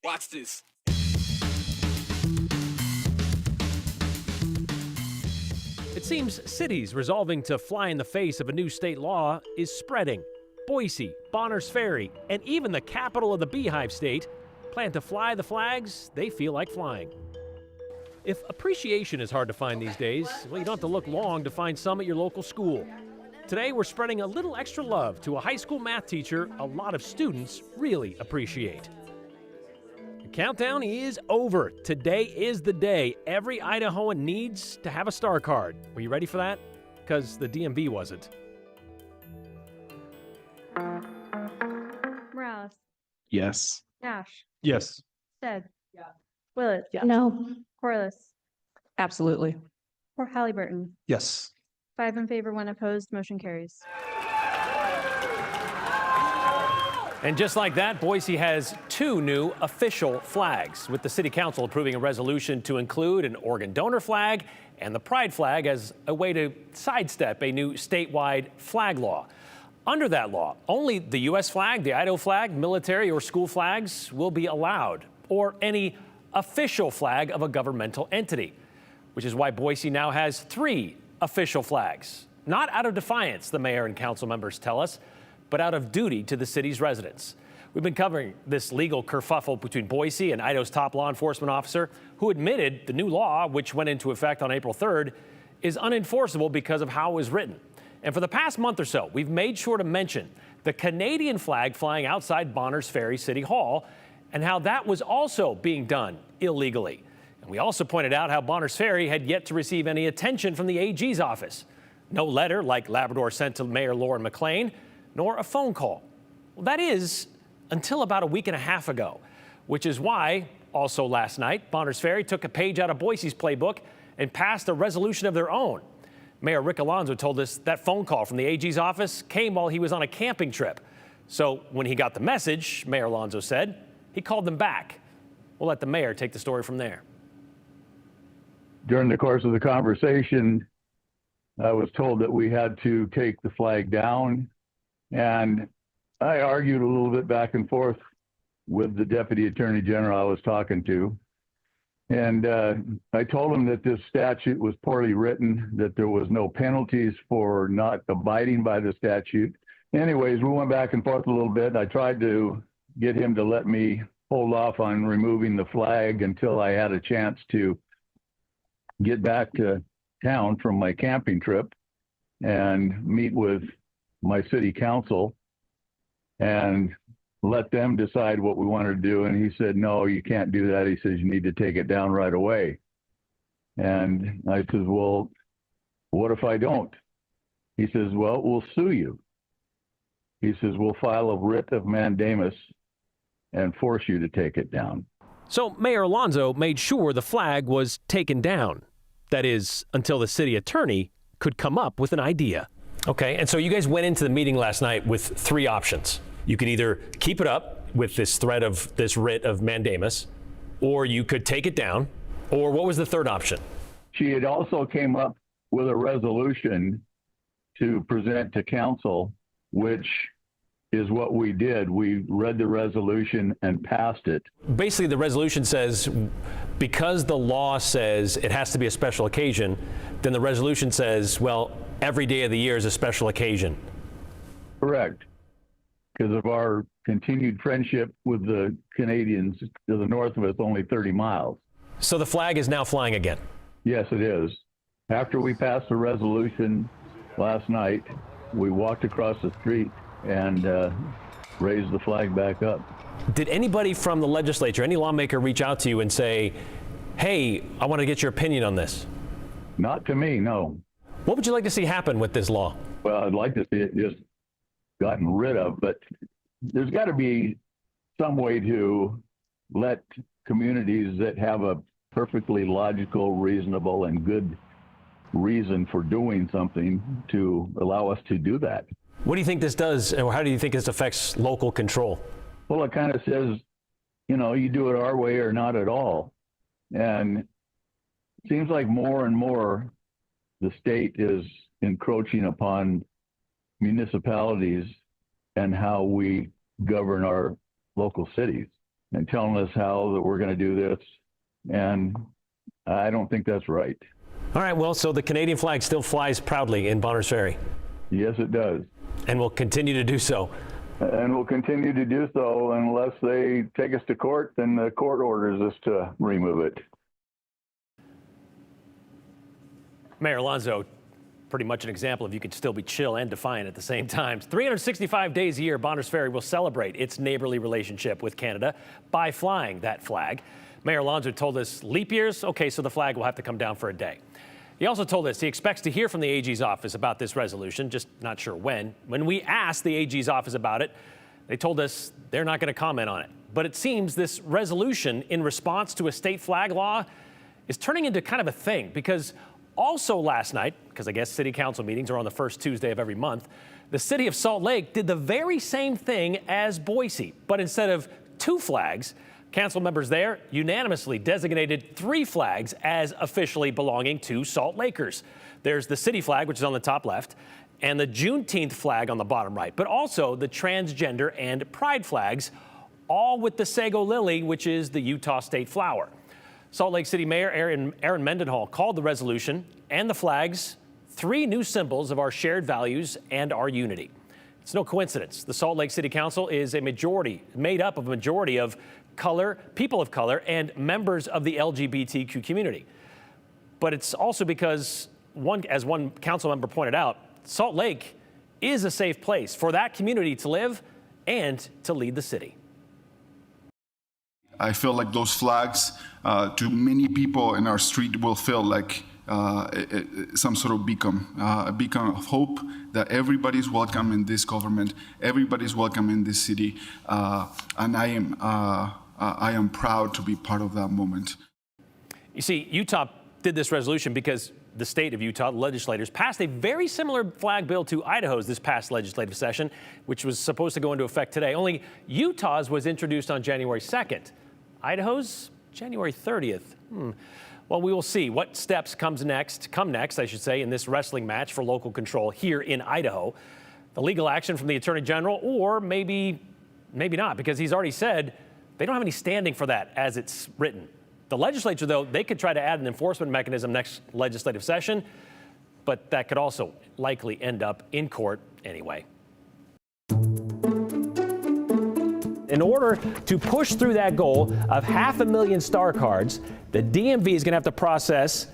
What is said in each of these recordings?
Watch this. It seems cities resolving to fly in the face of a new state law is spreading. Boise, Bonners Ferry, and even the capital of the Beehive State plan to fly the flags they feel like flying. If appreciation is hard to find these days, well, you don't have to look long to find some at your local school. Today, we're spreading a little extra love to a high school math teacher a lot of students really appreciate. The countdown is over. Today is the day every Idahoan needs to have a star card. Were you ready for that? Because the DMV wasn't. Morales. Yes. Nash. Yes. Stead. Willett. No. Corliss. Absolutely. Or Halliburton. Yes. 5 in favor, 1 opposed. Motion carries. And just like that, Boise has 2 new official flags, with the City Council approving a resolution to include an organ donor flag and the pride flag as a way to sidestep a new statewide flag law. Under that law, only the U.S. flag, the Idaho flag, military or school flags will be allowed, or any official flag of a governmental entity, which is why Boise now has 3 official flags. Not out of defiance, the mayor and council members tell us, but out of duty to the city's residents. We've been covering this legal kerfuffle between Boise and Idaho's top law enforcement officer, who admitted the new law, which went into effect on April 3rd, is unenforceable because of how it was written. And for the past month or so, we've made sure to mention the Canadian flag flying outside Bonners Ferry City Hall and how that was also being done illegally. And we also pointed out how Bonners Ferry had yet to receive any attention from the AG's office. No letter like Labrador sent to Mayor Lauren McLean, nor a phone call. Well, that is until about a week and a half ago, which is why, also last night, Bonners Ferry took a page out of Boise's playbook and passed a resolution of their own. Mayor Rick Alonzo told us that phone call from the AG's office came while he was on a camping trip. So when he got the message, Mayor Alonzo said, he called them back. We'll let the mayor take the story from there. During the course of the conversation, I was told that we had to take the flag down, and I argued a little bit back and forth with the Deputy Attorney General I was talking to. And I told him that this statute was poorly written, that there was no penalties for not abiding by the statute. Anyways, we went back and forth a little bit. I tried to get him to let me hold off on removing the flag until I had a chance to get back to town from my camping trip and meet with my city council and let them decide what we wanted to do. And he said, no, you can't do that. He says, you need to take it down right away. And I said, well, what if I don't? He says, well, we'll sue you. He says, we'll file a writ of mandamus and force you to take it down. So Mayor Alonzo made sure the flag was taken down. That is, until the city attorney could come up with an idea. Okay, and so you guys went into the meeting last night with 3 options. You could either keep it up with this threat of this writ of mandamus, or you could take it down, or what was the third option? She had also came up with a resolution to present to council, which is what we did. We read the resolution and passed it. Basically, the resolution says because the law says it has to be a special occasion, then the resolution says, well, every day of the year is a special occasion. Correct. Because of our continued friendship with the Canadians to the north of us, only 30 miles. So the flag is now flying again? Yes, it is. After we passed the resolution last night, we walked across the street and raised the flag back up. Did anybody from the legislature, any lawmaker, reach out to you and say, hey, I want to get your opinion on this? Not to me, no. What would you like to see happen with this law? Well, I'd like to see it just gotten rid of, but there's got to be some way to let communities that have a perfectly logical, reasonable, and good reason for doing something to allow us to do that. What do you think this does, or how do you think this affects local control? Well, it kind of says, you know, you do it our way or not at all. And it seems like more and more the state is encroaching upon municipalities and how we govern our local cities and telling us how that we're going to do this. And I don't think that's right. All right, well, so the Canadian flag still flies proudly in Bonners Ferry. Yes, it does. And will continue to do so. And we'll continue to do so unless they take us to court, then the court orders us to remove it. Mayor Alonso, pretty much an example of you can still be chill and defiant at the same time. 365 days a year, Bonners Ferry will celebrate its neighborly relationship with Canada by flying that flag. Mayor Alonso told us leap years, okay, so the flag will have to come down for a day. He also told us he expects to hear from the AG's office about this resolution, just not sure when. When we asked the AG's office about it, they told us they're not going to comment on it. But it seems this resolution in response to a state flag law is turning into kind of a thing, because also last night, because I guess city council meetings are on the first Tuesday of every month, the city of Salt Lake did the very same thing as Boise, but instead of 2 flags, council members there unanimously designated 3 flags as officially belonging to Salt Lakers. There's the city flag, which is on the top left, and the Juneteenth flag on the bottom right, but also the transgender and pride flags, all with the sago lily, which is the Utah state flower. Salt Lake City Mayor Aaron Mendenhall called the resolution and the flags 3 new symbols of our shared values and our unity. It's no coincidence. The Salt Lake City Council is made up of a majority of people of color, and members of the LGBTQ community. But it's also because, as one council member pointed out, Salt Lake is a safe place for that community to live and to lead the city. I feel like those flags, to many people in our street, will feel like some sort of beacon, a beacon of hope that everybody's welcome in this government, everybody's welcome in this city, and I am proud to be part of that moment. You see, Utah did this resolution because the state of Utah legislators passed a very similar flag bill to Idaho's this past legislative session, which was supposed to go into effect today. Only Utah's was introduced on January 2nd. Idaho's January 30th. Well, we will see what steps come next, I should say, in this wrestling match for local control here in Idaho. The legal action from the Attorney General, or maybe not, because he's already said they don't have any standing for that as it's written. The legislature, though, they could try to add an enforcement mechanism next legislative session, but that could also likely end up in court anyway. In order to push through that goal of 500,000 star cards, the DMV is going to have to process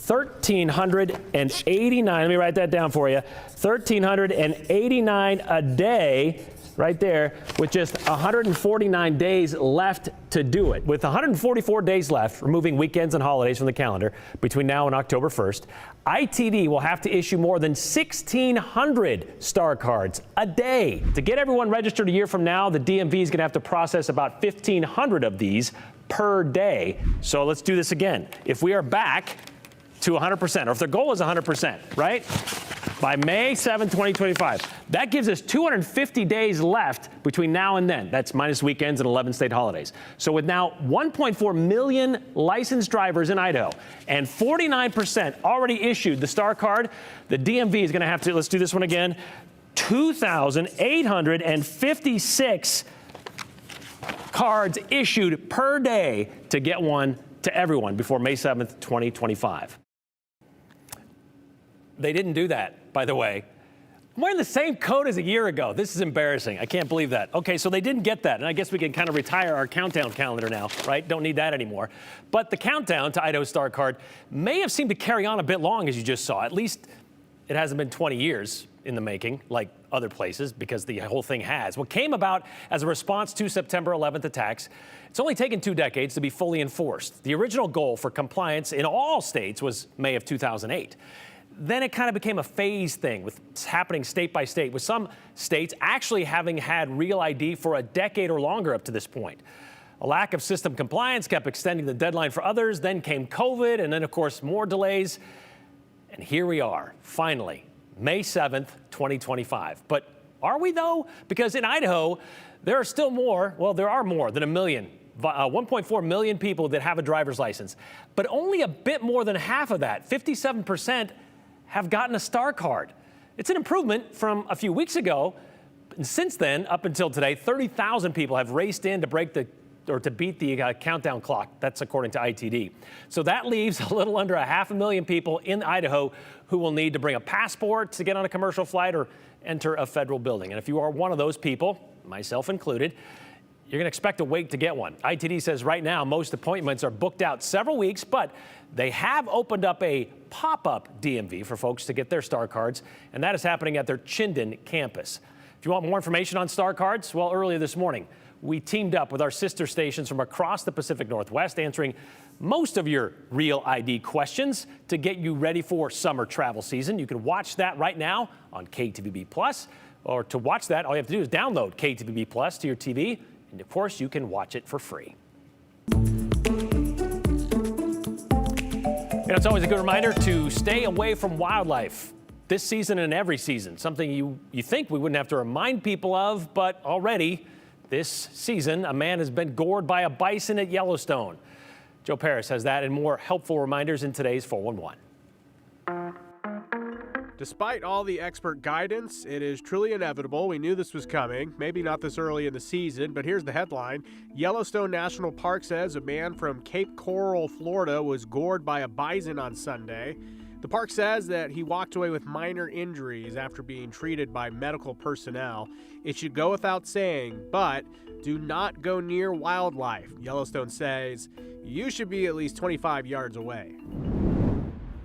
1,389, let me write that down for you, 1,389 a day, right there, with just 149 days left to do it. With 144 days left, removing weekends and holidays from the calendar between now and October 1st, ITD will have to issue more than 1,600 star cards a day. To get everyone registered a year from now, the DMV is going to have to process about 1,500 of these per day. So let's do this again. If we are back to 100%, or if the goal is 100%, right? By May 7, 2025. That gives us 250 days left between now and then. That's minus weekends and 11 state holidays. So with now 1.4 million licensed drivers in Idaho and 49% already issued the star card, the DMV is going to have to, let's do this one again, 2,856 cards issued per day to get one to everyone before May 7th, 2025. They didn't do that, by the way. I'm wearing the same coat as a year ago. This is embarrassing. I can't believe that. Okay, so they didn't get that. And I guess we can kind of retire our countdown calendar now, right? Don't need that anymore. But the countdown to Idaho Star Card may have seemed to carry on a bit long, as you just saw. At least it hasn't been 20 years in the making, like other places, because the whole thing has. What came about as a response to September 11th attacks, it's only taken 2 decades to be fully enforced. The original goal for compliance in all states was May of 2008. Then it kind of became a phase thing, with happening state by state, with some states actually having had real ID for a decade or longer up to this point. A lack of system compliance kept extending the deadline for others. Then came COVID, and then, of course, more delays. And here we are, finally, May 7th, 2025. But are we, though? Because in Idaho, there are still more, well, there are more than 1.4 million people that have a driver's license. But only a bit more than half of that, 57%, have gotten a star card. It's an improvement from a few weeks ago, And since then, up until today, 30,000 people have raced in to beat the countdown clock. That's according to ITD. So that leaves a little under 500,000 people in Idaho who will need to bring a passport to get on a commercial flight or enter a federal building. And if you are one of those people, myself included, you're going to expect to wait to get one. ITD says right now most appointments are booked out several weeks, but they have opened up a pop-up DMV for folks to get their Star Cards, and that is happening at their Chinden campus. If you want more information on Star Cards, well, earlier this morning, we teamed up with our sister stations from across the Pacific Northwest, answering most of your real ID questions to get you ready for summer travel season. You can watch that right now on KTVB Plus, or to watch that, all you have to do is download KTVB Plus to your TV, and of course, you can watch it for free. And it's always a good reminder to stay away from wildlife this season and every season, something you think we wouldn't have to remind people of, but already this season, a man has been gored by a bison at Yellowstone. Joe Paris has that and more helpful reminders in today's 411. Despite all the expert guidance, it is truly inevitable. We knew this was coming, maybe not this early in the season, but here's the headline. Yellowstone National Park says a man from Cape Coral, Florida was gored by a bison on Sunday. The park says that he walked away with minor injuries after being treated by medical personnel. It should go without saying, but do not go near wildlife. Yellowstone says you should be at least 25 yards away.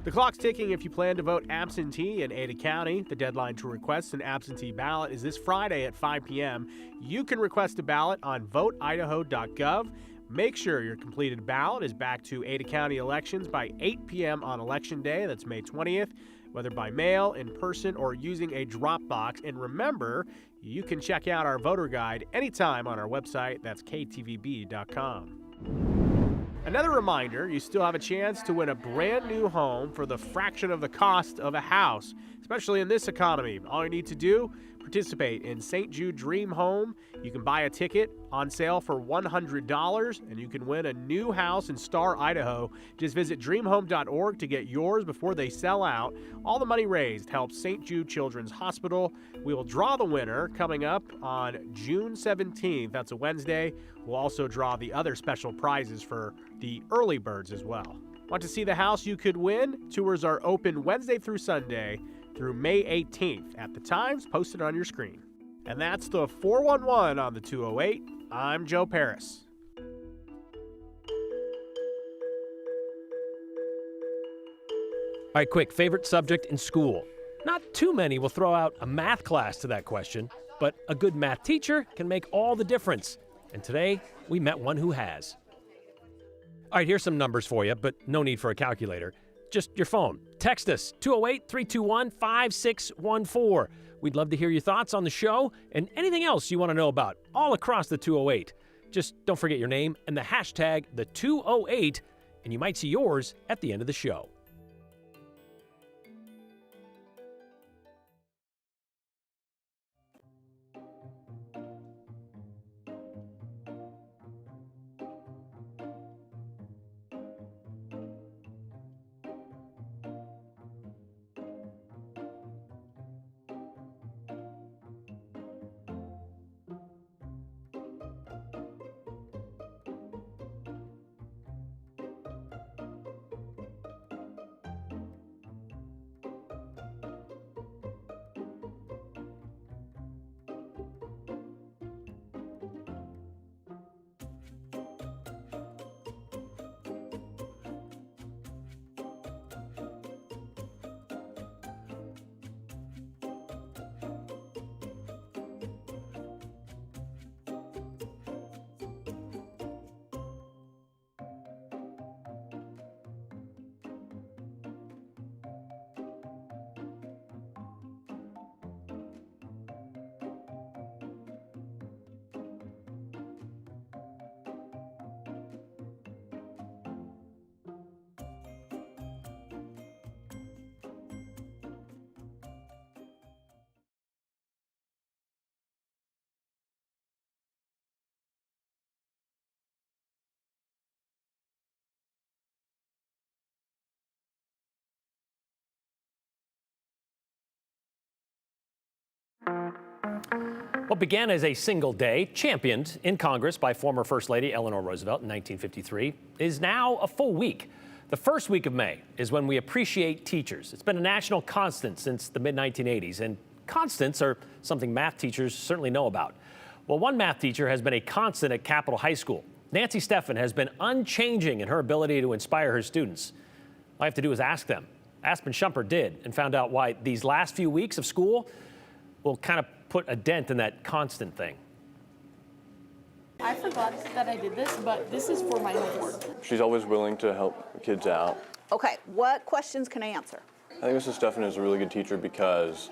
The clock's ticking if you plan to vote absentee in Ada County. The deadline to request an absentee ballot is this Friday at 5 p.m. You can request a ballot on voteidaho.gov. Make sure your completed ballot is back to Ada County elections by 8 p.m. on Election Day. That's May 20th, whether by mail, in person, or using a drop box. And remember, you can check out our voter guide anytime on our website. That's ktvb.com. Another reminder, you still have a chance to win a brand new home for the fraction of the cost of a house, especially in this economy. All you need to do, participate in St. Jude Dream Home. You can buy a ticket on sale for $100, and you can win a new house in Star, Idaho. Just visit dreamhome.org to get yours before they sell out. All the money raised helps St. Jude Children's Hospital. We will draw the winner coming up on June 17th. That's a Wednesday. We'll also draw the other special prizes for the early birds as well. Want to see the house you could win? Tours are open Wednesday through Sunday through May 18th at the times posted on your screen. And that's the 411 on the 208. I'm Joe Paris. All right, quick, favorite subject in school. Not too many will throw out a math class to that question, but a good math teacher can make all the difference. And today, we met one who has. All right, here's some numbers for you, but no need for a calculator. Just your phone. Text us, 208-321-5614. We'd love to hear your thoughts on the show and anything else you want to know about, all across the 208. Just don't forget your name and the hashtag, the 208, and you might see yours at the end of the show. What began as a single day, championed in Congress by former First Lady Eleanor Roosevelt in 1953, is now a full week. The first week of May is when we appreciate teachers. It's been a national constant since the mid-1980s, and constants are something math teachers certainly know about. Well, one math teacher has been a constant at Capitol High School. Nancy Steffen has been unchanging in her ability to inspire her students. All I have to do is ask them. Aspen Shumpert did and found out why these last few weeks of school will kind of put a dent in that constant thing. I forgot that I did this, but this is for my homework. She's always willing to help kids out. Okay, what questions can I answer? I think Mrs. Steffen is a really good teacher because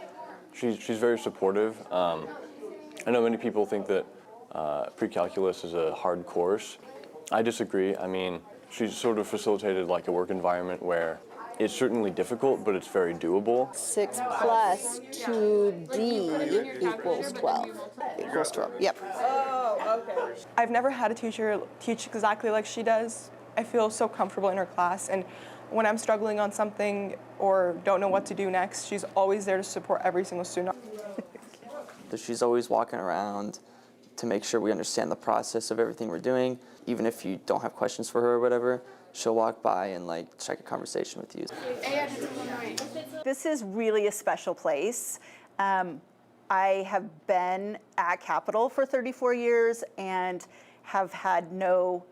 she's very supportive. I know many people think that pre-calculus is a hard course. I disagree. I mean, she's sort of facilitated like a work environment where it's certainly difficult, but it's very doable. 6 plus 2D equals 12. Equals 12, yep. Oh, okay. I've never had a teacher teach exactly like she does. I feel so comfortable in her class, and when I'm struggling on something or don't know what to do next, she's always there to support every single student. She's always walking around to make sure we understand the process of everything we're doing. Even if you don't have questions for her or whatever, she'll walk by and like strike a conversation with you. This is really a special place. I have been at Capitol for 34 years and have had no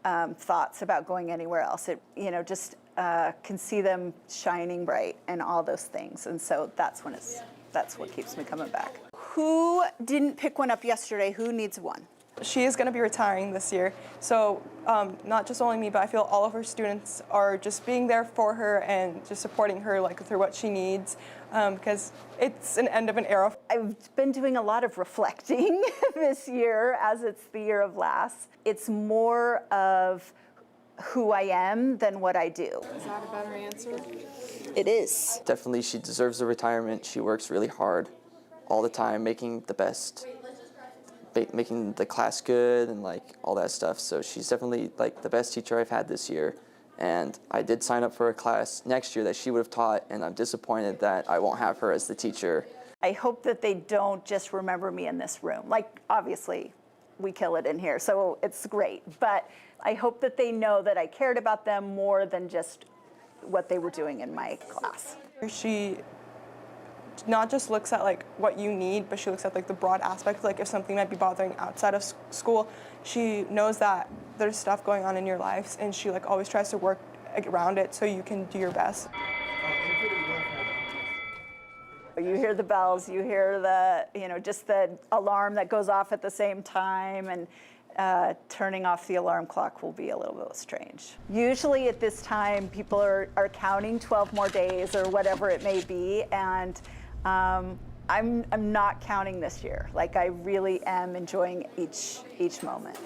thoughts about going anywhere else. It, just can see them shining bright and all those things. And so that's what keeps me coming back. Who didn't pick one up yesterday? Who needs one? She is going to be retiring this year, so not just only me, but I feel all of her students are just being there for her and just supporting her like through what she needs, because it's an end of an era. I've been doing a lot of reflecting this year as it's the year of LAS. It's more of who I am than what I do. Is that a better answer? It is. Definitely she deserves the retirement. She works really hard all the time, making the best, making the class good and like all that stuff. So she's definitely like the best teacher I've had this year. And I did sign up for a class next year that she would have taught, and I'm disappointed that I won't have her as the teacher. I hope that they don't just remember me in this room. Like, obviously, we kill it in here, so it's great. But I hope that they know that I cared about them more than just what they were doing in my class. She not just looks at like what you need, but she looks at like the broad aspect, like if something might be bothering outside of school. She knows that there's stuff going on in your lives, and she like always tries to work around it so you can do your best. You hear the bells, you hear the, just the alarm that goes off at the same time, and turning off the alarm clock will be a little bit strange. Usually at this time, people are counting 12 more days or whatever it may be, and I'm not counting this year. Like, I really am enjoying each moment.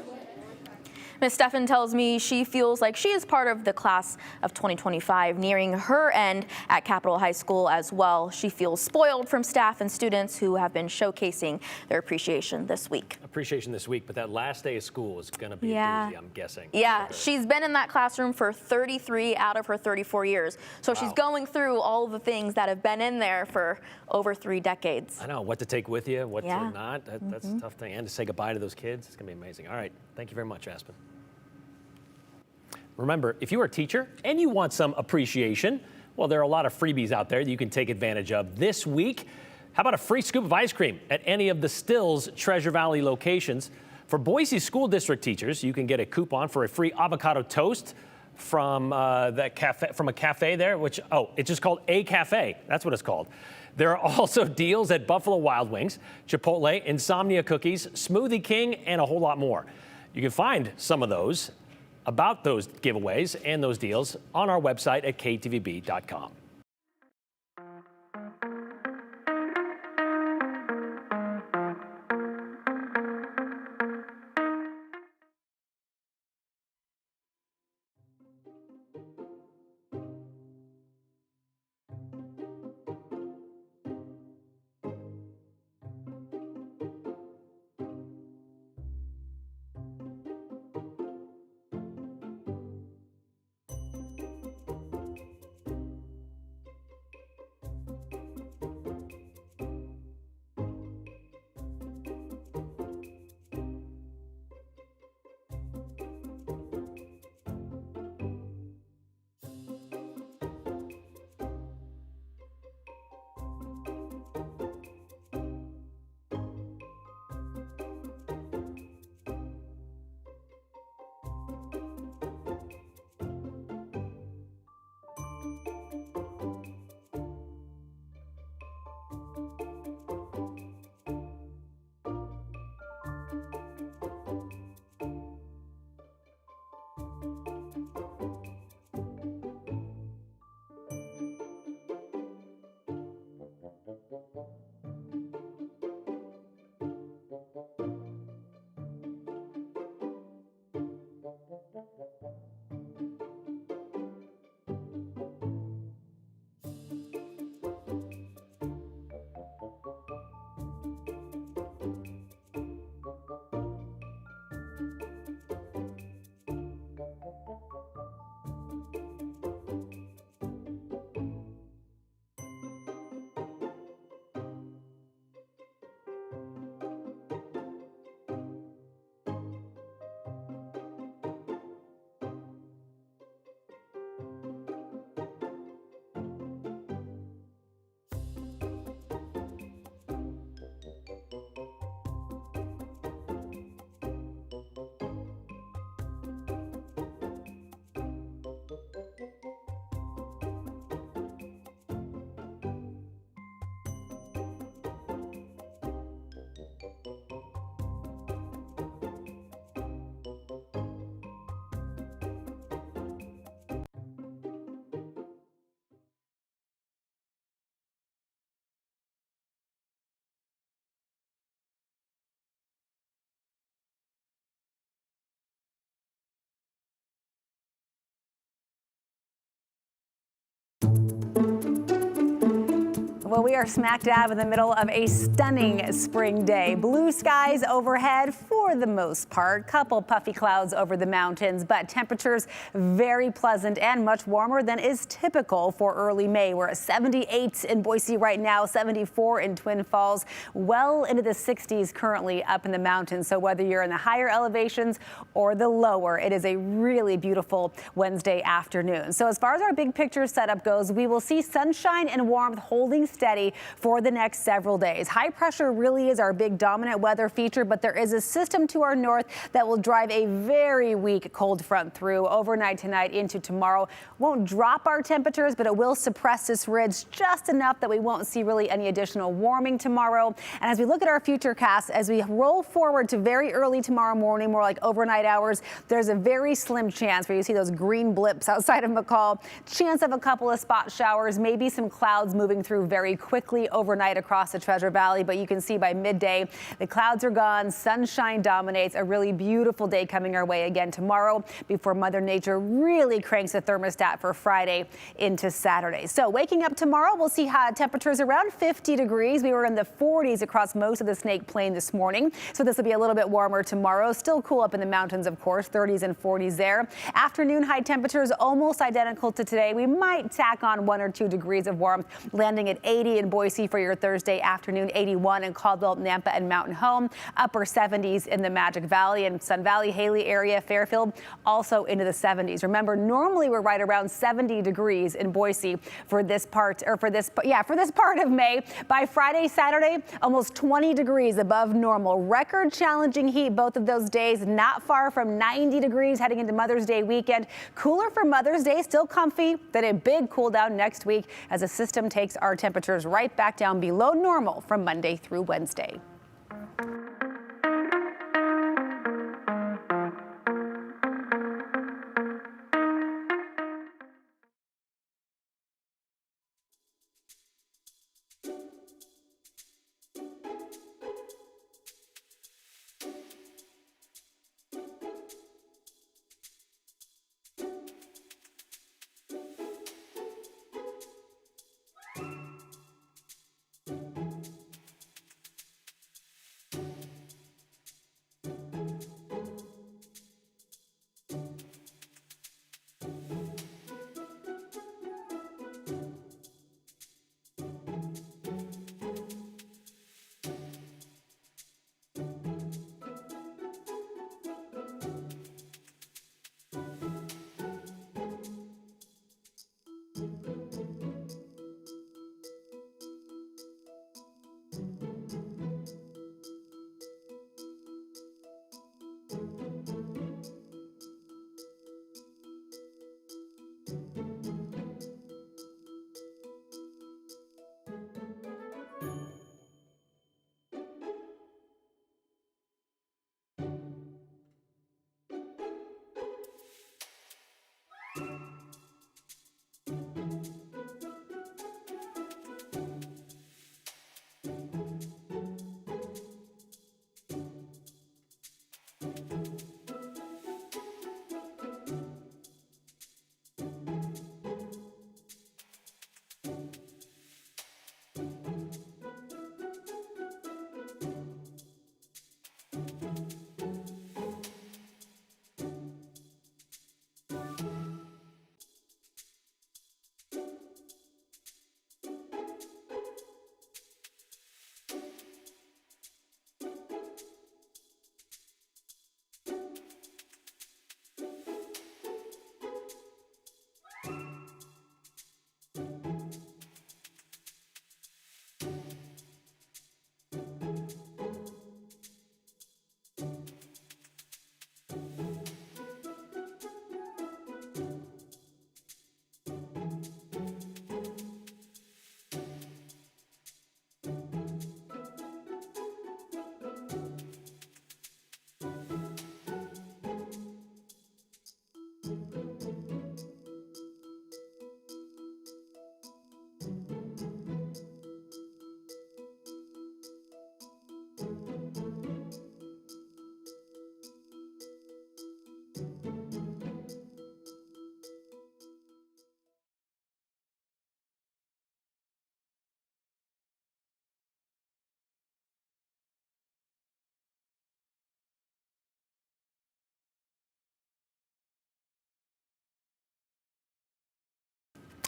Ms. Steffen tells me she feels like she is part of the class of 2025, nearing her end at Capitol High School as well. She feels spoiled from staff and students who have been showcasing their appreciation this week. Appreciation this week, but that last day of school is going to be a doozy, I'm guessing. Yeah, she's been in that classroom for 33 out of her 34 years. So she's going through all of the things that have been in there for over 3 decades. I know, what to take with you, what to not. That's a tough thing. And to say goodbye to those kids, it's going to be amazing. All right, thank you very much, Aspen. Remember, if you're a teacher and you want some appreciation, well, there are a lot of freebies out there that you can take advantage of this week. How about a free scoop of ice cream at any of the Stills Treasure Valley locations? For Boise School District teachers, you can get a coupon for a free avocado toast from a cafe there, it's just called A Cafe. That's what it's called. There are also deals at Buffalo Wild Wings, Chipotle, Insomnia Cookies, Smoothie King, and a whole lot more. You can find some of those about those giveaways and those deals on our website at ktvb.com. Well, we are smack dab in the middle of a stunning spring day. Blue skies overhead for the most part. Couple puffy clouds over the mountains, but temperatures very pleasant and much warmer than is typical for early May. We're at 78 in Boise right now, 74 in Twin Falls, well into the 60s currently up in the mountains. So whether you're in the higher elevations or the lower, it is a really beautiful Wednesday afternoon. So as far as our big picture setup goes, we will see sunshine and warmth holding steady for the next several days. High pressure really is our big dominant weather feature, but there is a system to our north that will drive a very weak cold front through overnight tonight into tomorrow. Won't drop our temperatures, but it will suppress this ridge just enough that we won't see really any additional warming tomorrow. And as we look at our future casts, as we roll forward to very early tomorrow morning, more like overnight hours, there's a very slim chance where you see those green blips outside of McCall. Chance of a couple of spot showers, maybe some clouds moving through very quickly overnight across the Treasure Valley, but you can see by midday the clouds are gone, sunshine dominates. A really beautiful day coming our way again tomorrow before Mother Nature really cranks the thermostat for Friday into Saturday. So waking up tomorrow, we'll see high temperatures around 50 degrees. We were in the 40s across most of the Snake Plain this morning, so this will be a little bit warmer tomorrow. Still cool up in the mountains, of course, 30s and 40s there. Afternoon high temperatures almost identical to today. We might tack on 1 or 2 degrees of warmth, landing at 80 in Boise for your Thursday afternoon, 81 in Caldwell, Nampa, and Mountain Home, upper 70s in the Magic Valley and Sun Valley, Haley area, Fairfield, also into the 70s. Remember, normally we're right around 70 degrees in Boise for this part of May. By Friday, Saturday, almost 20 degrees above normal. Record challenging heat both of those days, not far from 90 degrees heading into Mother's Day weekend. Cooler for Mother's Day, still comfy, then a big cool down next week as the system takes our temperatures right back down below normal from Monday through Wednesday.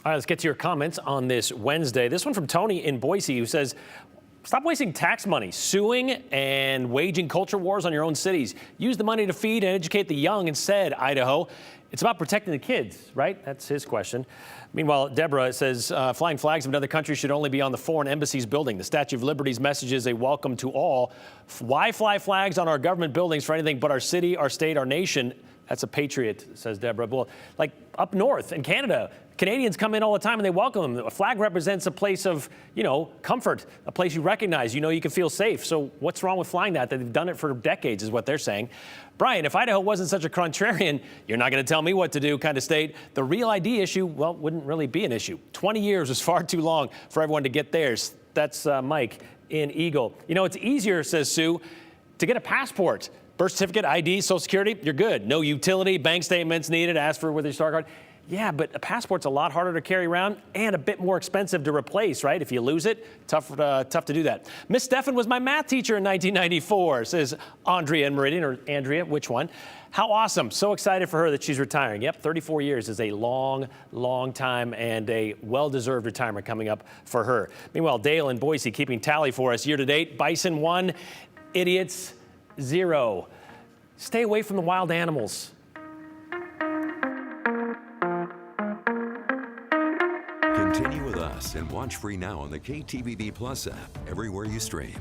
All right, let's get to your comments on this Wednesday. This one from Tony in Boise, who says, stop wasting tax money, suing and waging culture wars on your own cities. Use the money to feed and educate the young instead, Idaho. It's about protecting the kids, right? That's his question. Meanwhile, Deborah says flying flags of another country should only be on the foreign embassy's building. The Statue of Liberty's message is a welcome to all. Why fly flags on our government buildings for anything but our city, our state, our nation? That's a patriot, says Deborah. Well, like up north in Canada, Canadians come in all the time and they welcome them. A flag represents a place of, comfort, a place you recognize, you can feel safe. So what's wrong with flying that? They've done it for decades is what they're saying. Brian, if Idaho wasn't such a contrarian, you're not going to tell me what to do kind of state, the real ID issue, well, wouldn't really be an issue. 20 years is far too long for everyone to get theirs. That's Mike in Eagle. It's easier, says Sue, to get a passport. Birth certificate, ID, Social Security, you're good. No utility, bank statements needed, ask for with your star card. Yeah, but a passport's a lot harder to carry around and a bit more expensive to replace, right? If you lose it, tough to do that. Miss Stefan was my math teacher in 1994, says Andrea in Meridian, or Andrea, which one? How awesome. So excited for her that she's retiring. Yep, 34 years is a long, long time and a well-deserved retirement coming up for her. Meanwhile, Dale in Boise keeping tally for us year to date. Bison 1, idiots 0. Stay away from the wild animals. Continue with us and watch free now on the KTVB Plus app everywhere you stream.